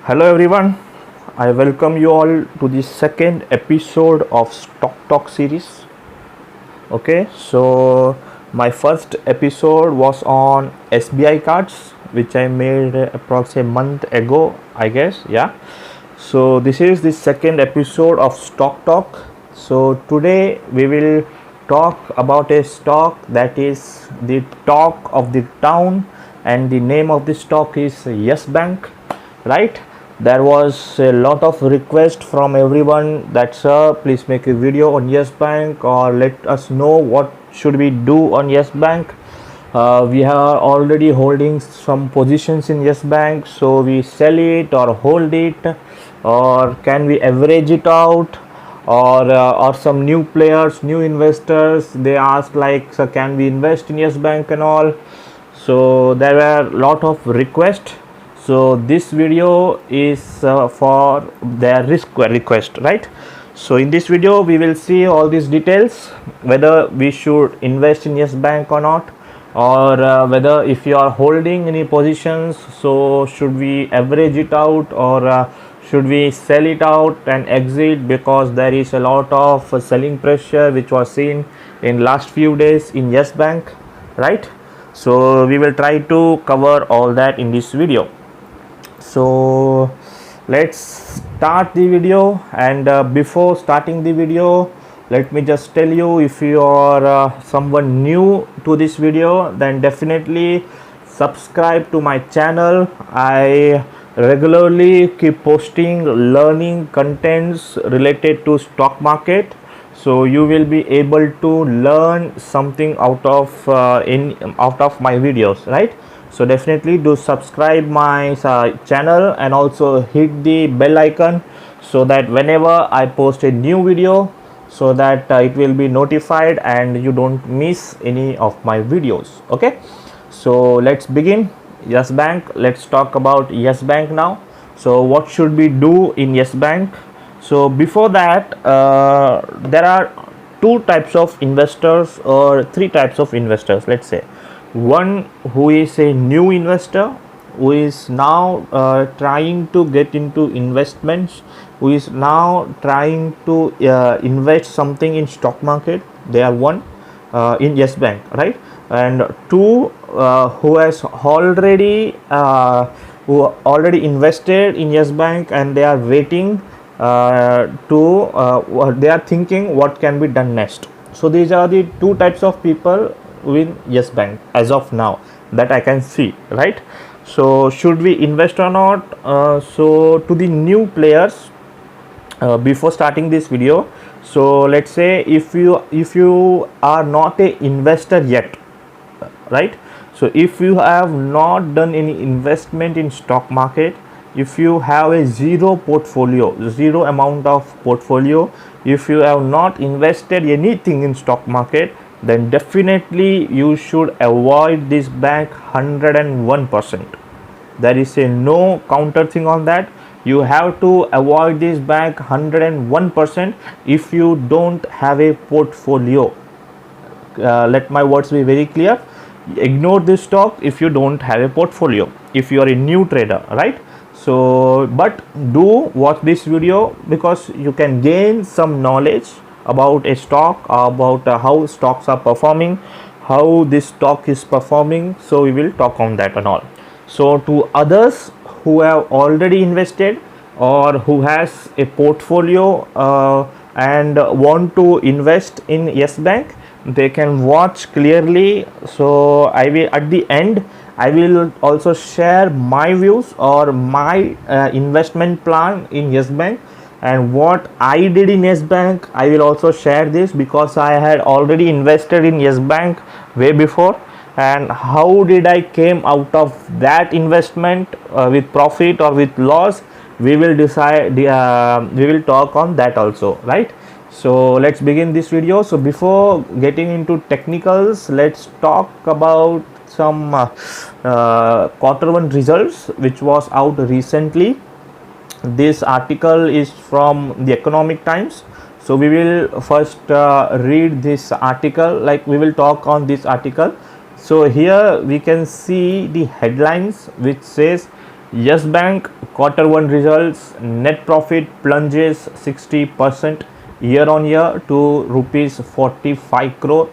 Hello everyone, I welcome you all to the second episode of Stock Talk series. Okay, so my first episode was on SBI cards, which I made approximately a month ago, I guess. Yeah, so this is the second episode of Stock Talk. So today we will talk about a stock that is the talk of the town, and the name of the stock is Yes Bank, right? There was a lot of request from everyone that, sir, please make a video on Yes Bank, or let us know what should we do on Yes Bank. We are already holding some positions in Yes Bank, so we sell it or hold it, or can we average it out, or some new players, new investors, they ask like, sir, can we invest in Yes Bank and all. So there were a lot of requests, so this video is for their request, right? So in this video we will see all these details, whether we should invest in Yes Bank or not, or whether if you are holding any positions, so should we average it out, or should we sell it out and exit, because there is a lot of selling pressure which was seen in last few days in Yes Bank, right? So we will try to cover all that in this video. So let's start the video, and before starting the video, let me just tell you, if you are someone new to this video, then definitely subscribe to my channel. I regularly keep posting learning contents related to stock market, so you will be able to learn something out of my videos, right? So definitely do subscribe my channel, and also hit the bell icon, so that whenever I post a new video, so that it will be notified and you don't miss any of my videos. Okay, so let's begin. Yes Bank, let's talk about Yes Bank now. So what should we do in Yes Bank? So before that, there are two types of investors, or three types of investors, let's say. One who is a new investor, who is now trying to get into investments, who is now trying to invest something in stock market. They are one in Yes Bank, right? And two, who already invested in Yes Bank, and they are waiting they are thinking what can be done next. So these are the two types of people in Yes Bank as of now that I can see, right? So should we invest or not? So to the new players, before starting this video, so let's say if you are not a investor yet, right? So if you have not done any investment in stock market, if you have a zero amount of portfolio, if you have not invested anything in stock market, then definitely you should avoid this bank 101%. There is a no counter thing on that. You have to avoid this bank 101% if you don't have a portfolio. Let my words be very clear. Ignore this stock if you don't have a portfolio, if you are a new trader, right? So but do watch this video, because you can gain some knowledge about a stock, about how stocks are performing, how this stock is performing. So we will talk on that and all. So to others who have already invested, or who has a portfolio and want to invest in Yes Bank, they can watch clearly. So I will, at the end, I will also share my views or my investment plan in Yes Bank, and what I did in Yes Bank. I will also share this, because I had already invested in Yes Bank way before, and how did I came out of that investment, with profit or with loss. We will decide, we will talk on that also, right? So let's begin this video. So before getting into technicals, let's talk about some quarter one results which was out recently. This article is from the Economic Times. So we will first read this article, like we will talk on this article. So here we can see the headlines which says Yes Bank quarter one results, net profit plunges 60% year on year to rupees 45 crore,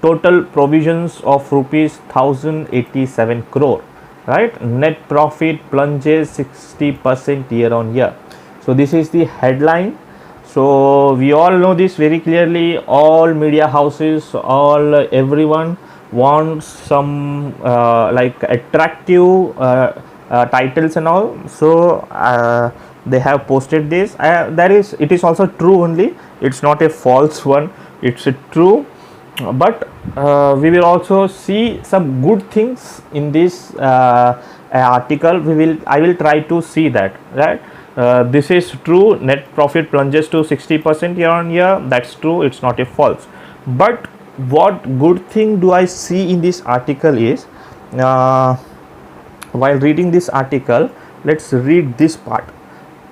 total provisions of rupees 1087 crore, right? Net profit plunges 60% year on year. So this is the headline. So we all know this very clearly. All media houses, all everyone wants some like attractive titles and all. So they have posted this. That is, it is also true only. It's not a false one. It's a true. But we will also see some good things in this article. I will try to see that, right? This is true. Net profit plunges to 60% year on year. That's true. It's not a false. But what good thing do I see in this article is, while reading this article, let's read this part.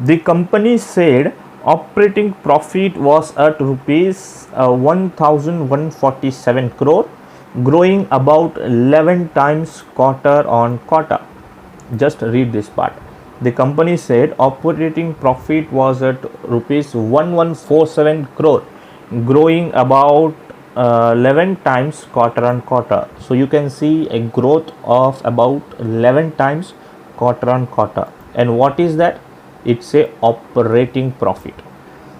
The company said operating profit was at rupees 1147 crore, growing about 11 times quarter on quarter. Just read this part. The company said operating profit was at rupees 1147 crore, growing about 11 times quarter on quarter. So you can see a growth of about 11 times quarter on quarter. And what is that? It's a operating profit.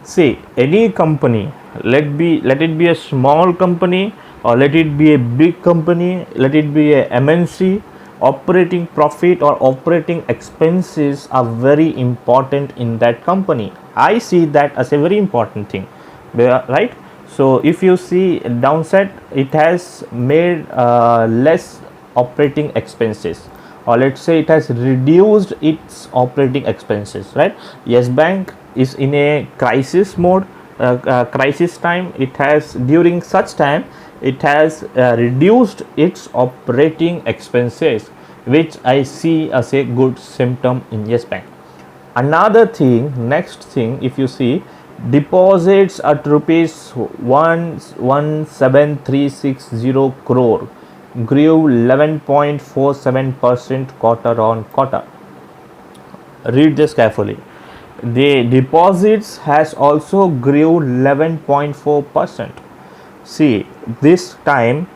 See, any company, let it be a small company or let it be a big company, let it be a MNC, operating profit or operating expenses are very important in that company. I see that as a very important thing, right? So if you see downside, it has made less operating expenses, or let's say it has reduced its operating expenses, right? Yes Bank is in a crisis mode, crisis time. It has, during such time, it has reduced its operating expenses, which I see as a good symptom in Yes Bank. Another thing, next thing, if you see, deposits at rupees 117,360 crore grew 11.47% quarter on quarter. Read this carefully. The deposits has also grew 11.4%. See, this time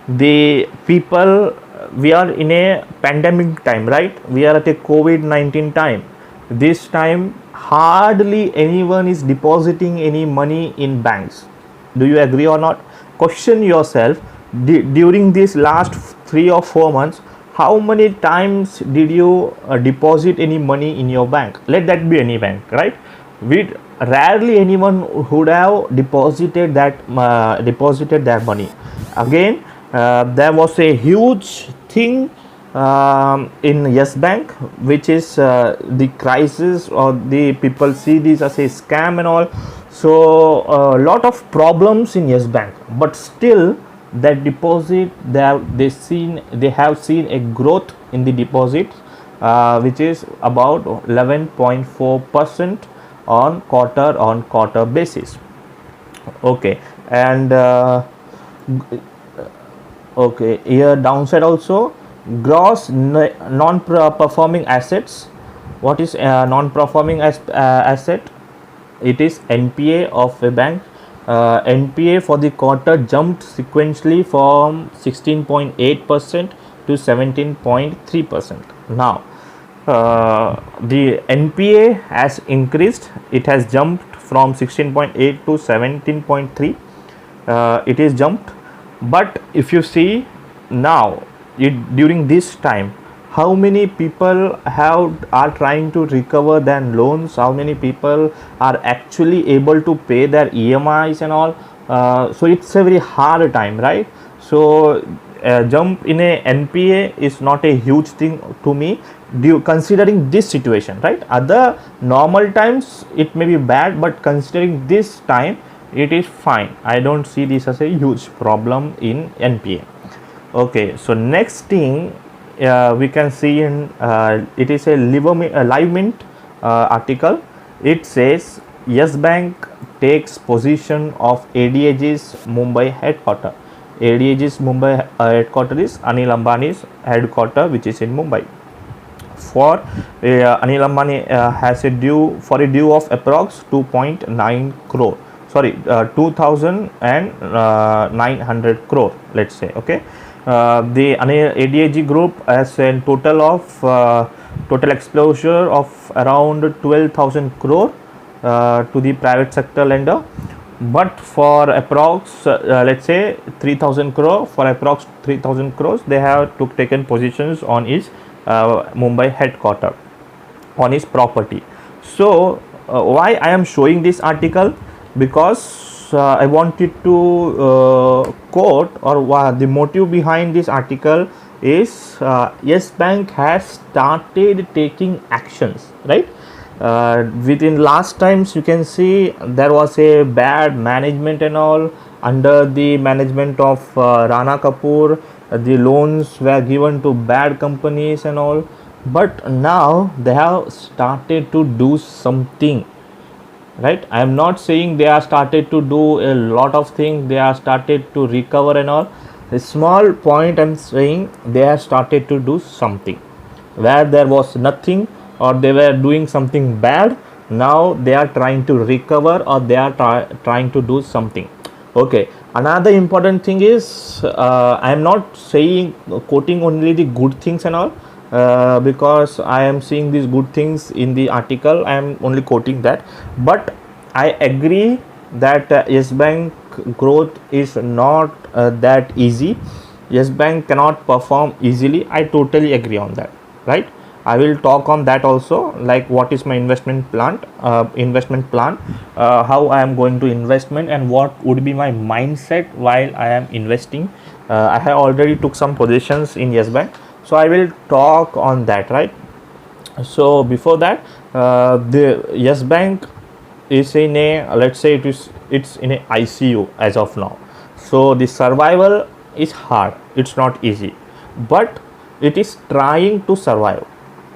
the people, we are in a pandemic time, right? We are at a COVID-19 time. This time hardly anyone is depositing any money in banks. Do you agree or not? Question yourself, during these last 3 or 4 months, how many times did you deposit any money in your bank? Let that be any bank, right? Rarely anyone would have deposited that money. Again, there was a huge thing in Yes Bank, which is the crisis, or the people see this as a scam and all. So a lot of problems in Yes Bank, but still that deposit, they have seen a growth in the deposit, which is about 11.4% on quarter basis. Okay, and okay, here downside also, gross non-performing assets. What is non-performing asset? It is NPA of a bank. NPA for the quarter jumped sequentially from 16.8% to 17.3%. Now the NPA has increased. It has jumped from 16.8 to 17.3. It is jumped. But if you see now, during this time, how many people are trying to recover their loans, how many people are actually able to pay their EMIs and all. So it's a very hard time, right? So jump in a NPA is not a huge thing to me, considering this situation, right? Other normal times it may be bad, but considering this time it is fine. I don't see this as a huge problem in NPA. Okay, so next thing we can see in it is a Live Mint article. It says Yes Bank takes position of ADAG's Mumbai headquarter. ADAG's Mumbai headquarter is Anil Ambani's headquarter, which is in Mumbai. for Anil Ambani has a due for a due of approx 2.9 crore, sorry, 2,900 crore, let's say. Okay, the ADAG group has a total of total exposure of around 12,000 crore to the private sector lender, but for approx let's say 3,000 crore, for approx 3,000 crores they have taken positions on his Mumbai headquarter, on his property. So why I am showing this article? Because I wanted to quote, or the motive behind this article is Yes Bank has started taking actions, right? Within last times you can see there was a bad management and all. Under the management of Rana Kapoor, the loans were given to bad companies and all, but now they have started to do something, right? I am not saying they are started to do a lot of things, they are started to recover and all. A small point I'm saying, they have started to do something where there was nothing, or they were doing something bad. Now they are trying to recover, or they are trying to do something. Okay, another important thing is I am not saying quoting only the good things and all, because I am seeing these good things in the article. I am only quoting that, but I agree that Yes Bank growth is not that easy. Yes Bank cannot perform easily. I totally agree on that, right? I will talk on that also, like what is my investment plan, how I am going to investment, and what would be my mindset while I am investing. I have already took some positions in Yes Bank, so I will talk on that, right? So before that, the Yes Bank is in a, let's say it's in a ICU as of now. So the survival is hard, it's not easy, but it is trying to survive.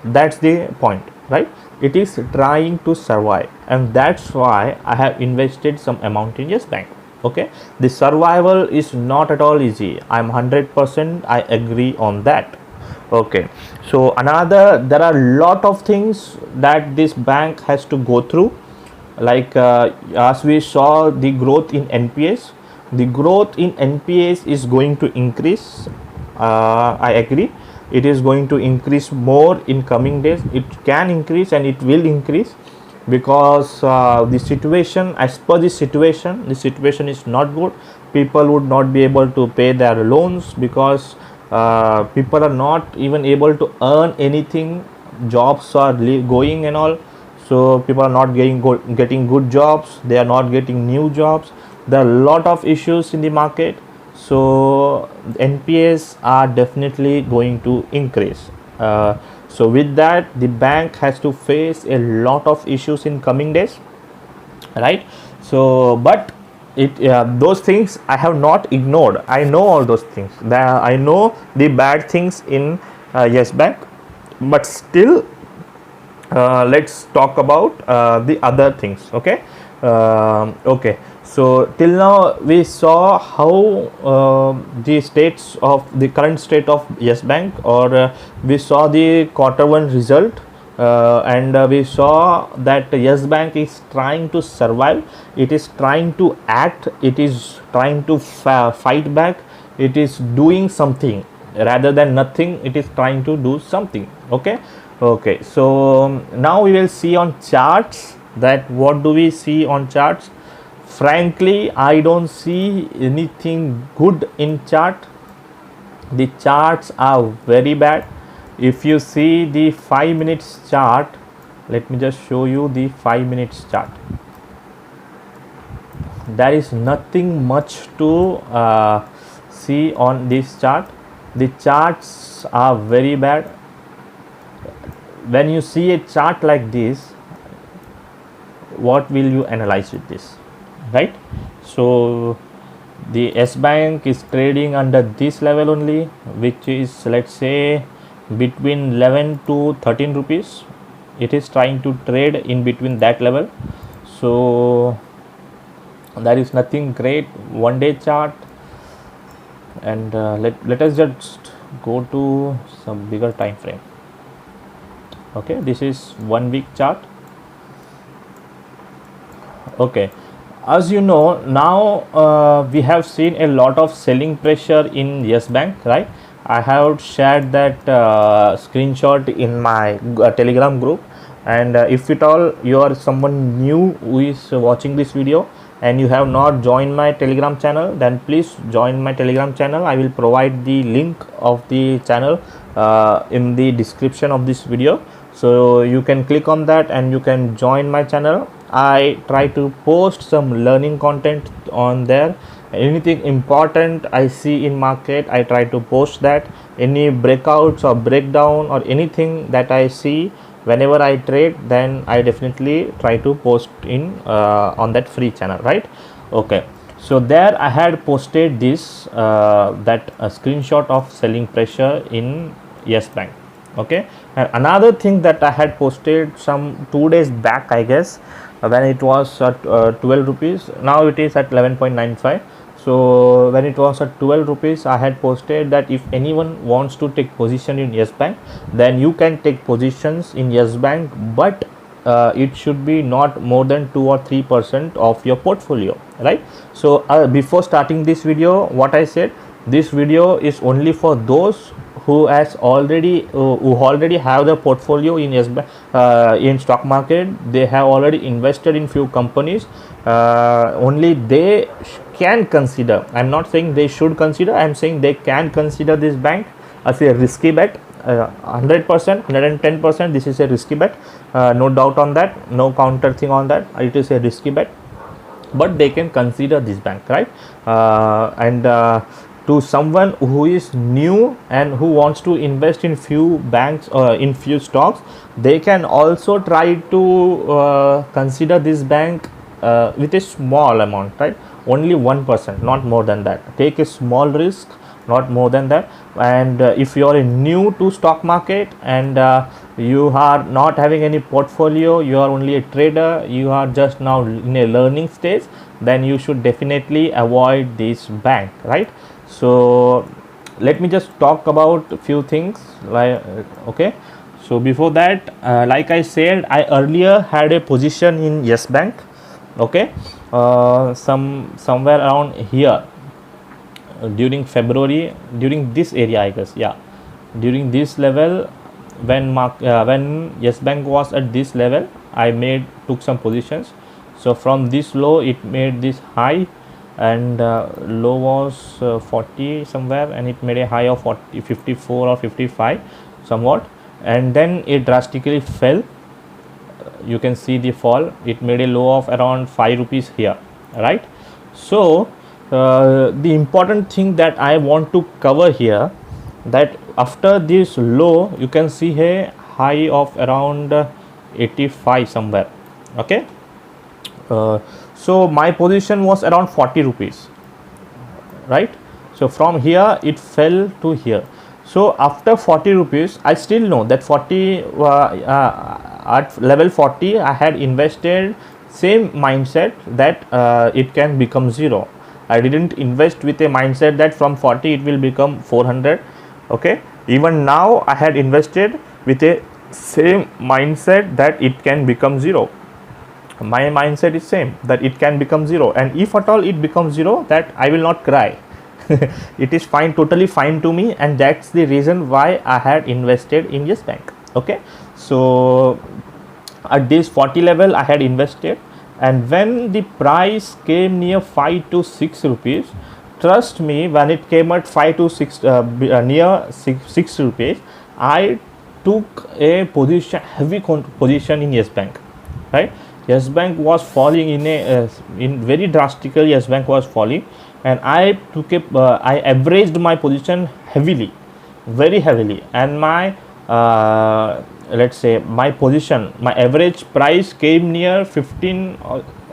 That's the point, right? It is trying to survive, and that's why I have invested some amount in Yes Bank. Okay, the survival is not at all easy. I'm 100% I agree on that. Okay, so another, there are a lot of things that this bank has to go through, like as we saw the growth in NPS. The growth in NPS is going to increase. I agree, it is going to increase more in coming days. It can increase and it will increase, because the situation, as per the situation is not good. People would not be able to pay their loans, because people are not even able to earn anything. Jobs are going and all, so people are not getting good jobs, they are not getting new jobs. There are a lot of issues in the market, so NPS are definitely going to increase. So with that, the bank has to face a lot of issues in coming days, right? So but it those things I have not ignored. I know all those things, I know the bad things in Yes Bank, but still let's talk about the other things. Okay, okay, so till now we saw how the current state of Yes Bank, or we saw the Q1 result, and we saw that Yes Bank is trying to survive, it is trying to act, it is trying to fight back, it is doing something rather than nothing, it is trying to do something. Okay, okay, so now we will see on charts that what do we see on charts. Frankly, I don't see anything good in chart. The charts are very bad. If you see the 5 minutes chart, let me just show you the 5 minutes chart. There is nothing much to see on this chart. The charts are very bad. When you see a chart like this, what will you analyze with this, right? So the Yes Bank is trading under this level only, which is, let's say, between 11 to 13 rupees. It is trying to trade in between that level, so there is nothing great. One day chart, and let us just go to some bigger time frame. Okay, this is 1 week chart. Okay, as you know now, we have seen a lot of selling pressure in Yes Bank, right? I have shared that screenshot in my Telegram group, and if at all you are someone new who is watching this video and you have not joined my Telegram channel, then please join my Telegram channel. I will provide the link of the channel in the description of this video, so you can click on that and you can join my channel. I try to post some learning content on there. Anything important I see in market, I try to post that. Any breakouts or breakdown or anything that I see whenever I trade, then I definitely try to post in on that free channel, right? Okay, so there I had posted this that a screenshot of selling pressure in Yes Bank. Okay, and another thing that I had posted some 2 days back, I guess, when it was at 12 rupees. Now it is at 11.95. So when it was at 12 rupees, I had posted that if anyone wants to take position in Yes Bank, then you can take positions in Yes Bank, but it should be not more than 2 or 3% of your portfolio, right? So before starting this video, what I said, this video is only for those who already have the portfolio in in stock market. They have already invested in few companies. Only they can consider. I'm not saying they should consider, I'm saying they can consider this bank as a risky bet. 100%, 110%, this is a risky bet, no doubt on that, no counter thing on that. It is a risky bet, but they can consider this bank, right? And to someone who is new and who wants to invest in few banks or in few stocks, they can also try to consider this bank with a small amount, right? Only 1%, not more than that. Take a small risk, not more than that. And if you are new to stock market and you are not having any portfolio, you are only a trader, you are just now in a learning stage, then you should definitely avoid this bank, right? So let me just talk about a few things, like okay. So before that, like I said, I earlier had a position in Yes Bank. Okay, somewhere around here during February, during this area, I guess, yeah, during this level, when Yes Bank was at this level, I took some positions. So from this low, it made this high, and low was 40 somewhere, and it made a high of 54 or 55 somewhat, and then it drastically fell. You can see the fall. It made a low of around 5 rupees here, right? So the important thing that I want to cover here, that after this low you can see a high of around 85 somewhere. Okay, so my position was around 40 rupees, right? So from here it fell to here. So after 40 rupees, I still know that 40 at level 40 I had invested, same mindset that it can become zero. I didn't invest with a mindset that from 40 it will become 400. Okay, even now I had invested with a same mindset that it can become zero. My mindset is same, that it can become zero, and if at all it becomes zero, that I will not cry. It is fine, totally fine to me, and that's the reason why I had invested in Yes Bank. Okay, so at this 40 level I had invested, and when the price came near 5 to 6 rupees, trust me, when it came at 5 to 6 near 6 rupees, I took a position, heavy position in Yes Bank, right? Yes Bank was falling in very drastically. Yes Bank was falling, and I took I averaged my position heavily, very heavily, and my let's say my position, my average price came near 15.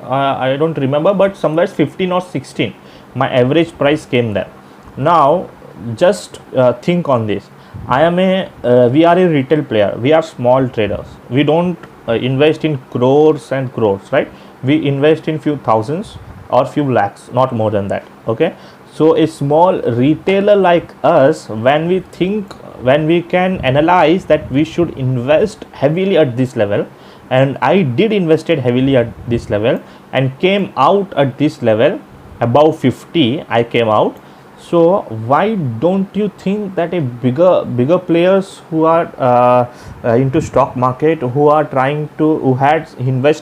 I don't remember, but somewhere 15 or 16. My average price came there. Now, just think on this. We are a retail player. We are small traders. We don't invest in crores and crores, right? We invest in few thousands or few lakhs, not more than that. Okay, so a small retailer like us, when we think when we can analyze that we should invest heavily at this level, and I did invested heavily at this level and came out at this level above 50, I came out. So why don't you think that a bigger players who are into stock market, who are trying to, who had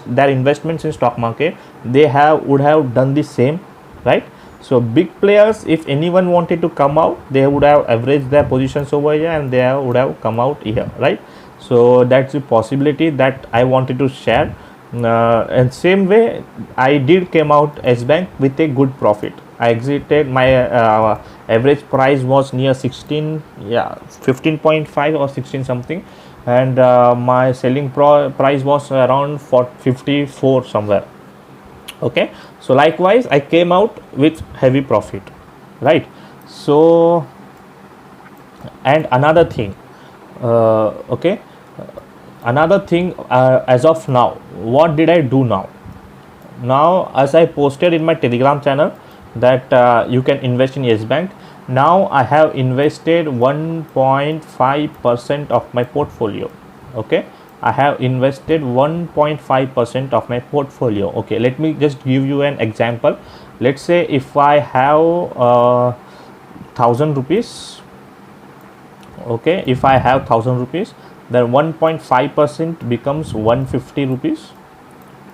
their investments in stock market, they would have done the same, right? So big players, if anyone wanted to come out, they would have averaged their positions over here and they would have come out here, right? So that's a possibility that I wanted to share. And same way I did came out S Bank with a good profit. I exited, my average price was near 16, 15.5 or 16 something, and my selling price was around 54 somewhere. Okay, so likewise I came out with heavy profit, right? So, and another thing, okay, another thing, as of now, what did I do now? Now, as I posted in my Telegram channel that you can invest in Yes Bank, now I have invested 1.5% of my portfolio. Okay, I have invested 1.5% of my portfolio. Okay, let me just give you an example. Let's say if I have 1000 rupees, okay, if I have 1000 rupees, then 1.5% becomes 150 rupees,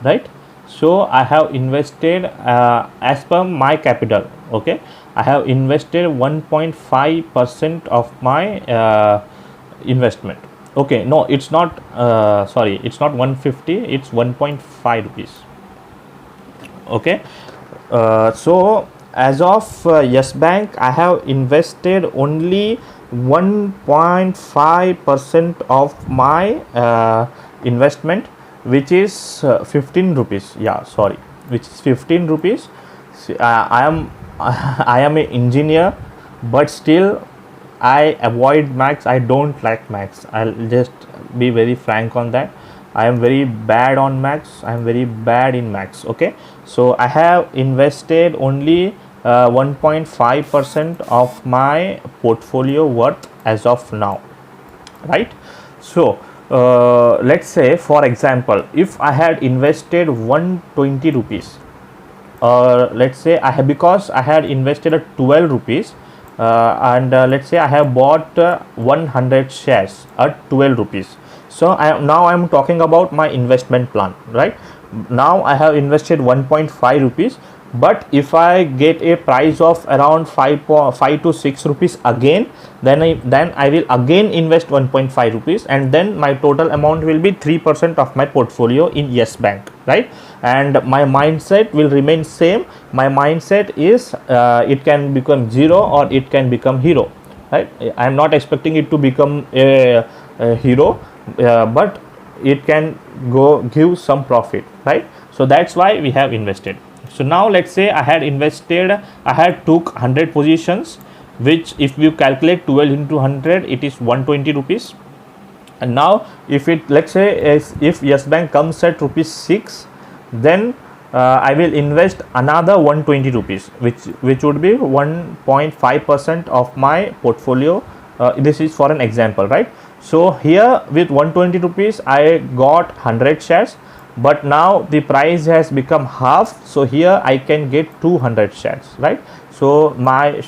right? So I have invested as per my capital. Okay, I have invested 1.5% of my investment. Okay, no, it's not, sorry, it's not 150, it's 1.5 rupees. Okay, so as of Yes Bank, I have invested only 1.5% of my investment, which is 15 rupees. Yeah, sorry, which is 15 rupees. I am I am an engineer, but still I avoid max. I don't like max. I'll just be very frank on that. I am very bad on max. I am very bad in max. Okay, so I have invested only 1.5% of my portfolio worth as of now, right? So let's say, for example, if I had invested 120 rupees, let's say I have, because I had invested at 12 rupees, and let's say I have bought 100 shares at 12 rupees. So now I am talking about my investment plan, right? Now I have invested 1.5 rupees, but if I get a price of around 5 to 6 rupees again, then I will again invest 1.5 rupees, and then my total amount will be 3% of my portfolio in Yes Bank, right? And my mindset will remain same. My mindset is it can become zero or it can become hero, right? I am not expecting it to become a hero, but it can go give some profit, right? So that's why we have invested. So now let's say I had took 100 positions, which if you calculate 12 into 100, it is 120 rupees. And now if it, let's say, if Yes Bank comes at rupees 6, then I will invest another 120 rupees, which would be 1.5% of my portfolio. This is for an example, right? So here with 120 rupees I got 100 shares, but now the price has become half, so here I can get 200 shares, right? So my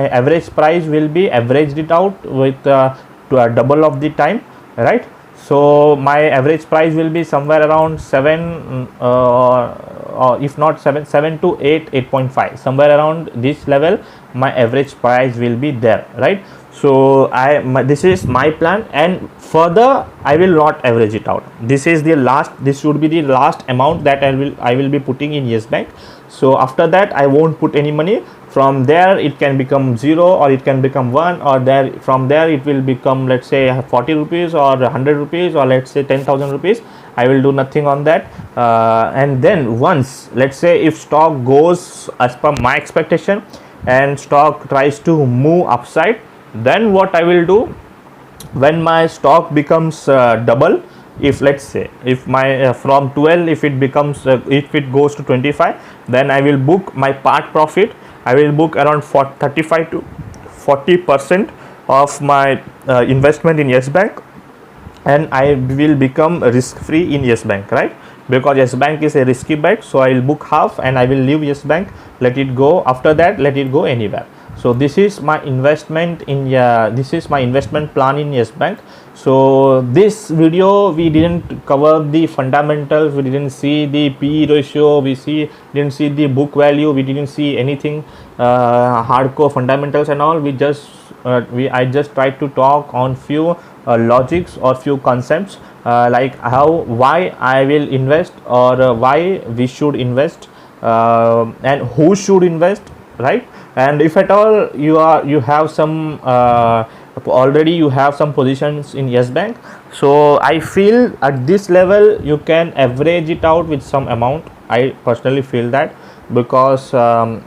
average price will be averaged it out with double of the time, right? So my average price will be somewhere around 7, or if not 7 to 8.5, somewhere around this level my average price will be there, right? So this is my plan, and further I will not average it out. This should be the last amount that I will be putting in Yes Bank. So after that I won't put any money. From there it can become 0, or it can become 1, or from there it will become, let's say, 40 rupees or 100 rupees, or let's say 10,000 rupees. I will do nothing on that. And then once, let's say, if stock goes as per my expectation and stock tries to move upside, then what I will do, when my stock becomes double, if let's say if my from 12, if it becomes if it goes to 25, then I will book my part profit. I will book around 35 to 40% of my investment in Yes Bank, and I will become risk free in Yes Bank, right? Because Yes Bank is a risky bet, so I will book half and I will leave Yes Bank, let it go. After that, let it go anywhere. So this is my investment in this is my investment plan in Yes Bank. So this video we didn't cover the fundamentals, we didn't see the PE ratio, didn't see the book value, we didn't see anything hardcore fundamentals and all. I just tried to talk on few logics or few concepts, like why I will invest, or why we should invest, and who should invest, right? And if at all you have some already you have some positions in Yes Bank, so I feel at this level you can average it out with some amount. I personally feel that, because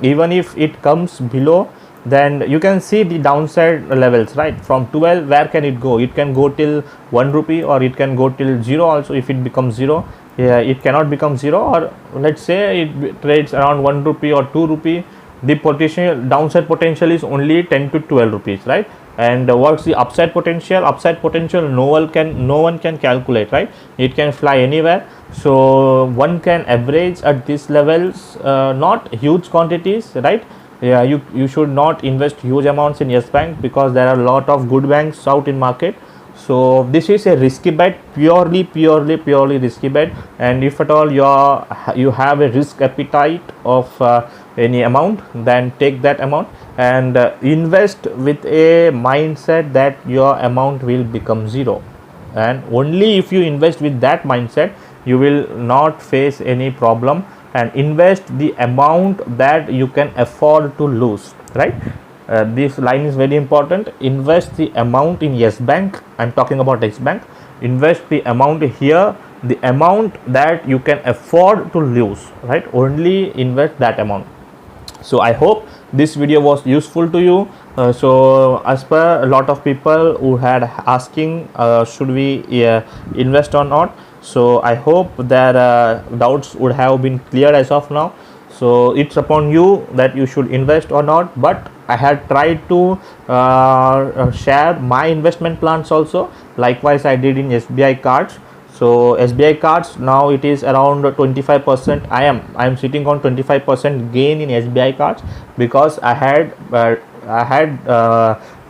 even if it comes below, then you can see the downside levels, right? From 12, where can it go? It can go till 1 rupee, or it can go till 0 also. If it becomes 0, yeah, it cannot become 0, or let's say it trades around 1 rupee or 2 rupee, the potential downside potential is only 10 to 12 rupees, right? And what's the upside potential? Upside potential no one can calculate, right? It can fly anywhere. So one can average at these levels, not huge quantities, right? Yeah, you should not invest huge amounts in Yes Bank, because there are a lot of good banks out in market. So this is a risky bet, purely risky bet. And if at all you have a risk appetite of any amount, then take that amount and invest with a mindset that your amount will become 0. And only if you invest with that mindset, you will not face any problem, and invest the amount that you can afford to lose, right? This line is very important. Invest the amount in Yes Bank, I'm talking about Yes Bank. Invest the amount here, the amount that you can afford to lose, right? Only invest that amount. So I hope this video was useful to you. So as per a lot of people who had asking, should we invest or not, so I hope that doubts would have been clear as of now. So it's upon you that you should invest or not, but I had tried to share my investment plans also. Likewise I did in SBI cards. So SBI cards, now it is around 25%. I am sitting on 25% gain in SBI cards, because I had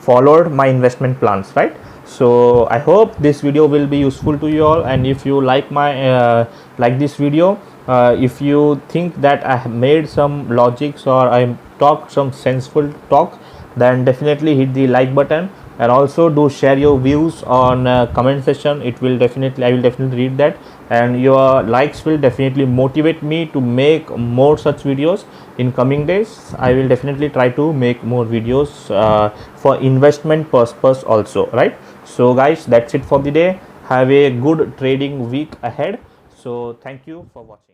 followed my investment plans, right? So I hope this video will be useful to you all. And if you like my like this video, if you think that I have made some logics, or I talked some senseful talk, then definitely hit the like button, and also do share your views on comment section. I will definitely read that, and your likes will definitely motivate me to make more such videos in coming days. I will definitely try to make more videos for investment purpose also, right? So guys, that's it for the day. Have a good trading week ahead. So thank you for watching.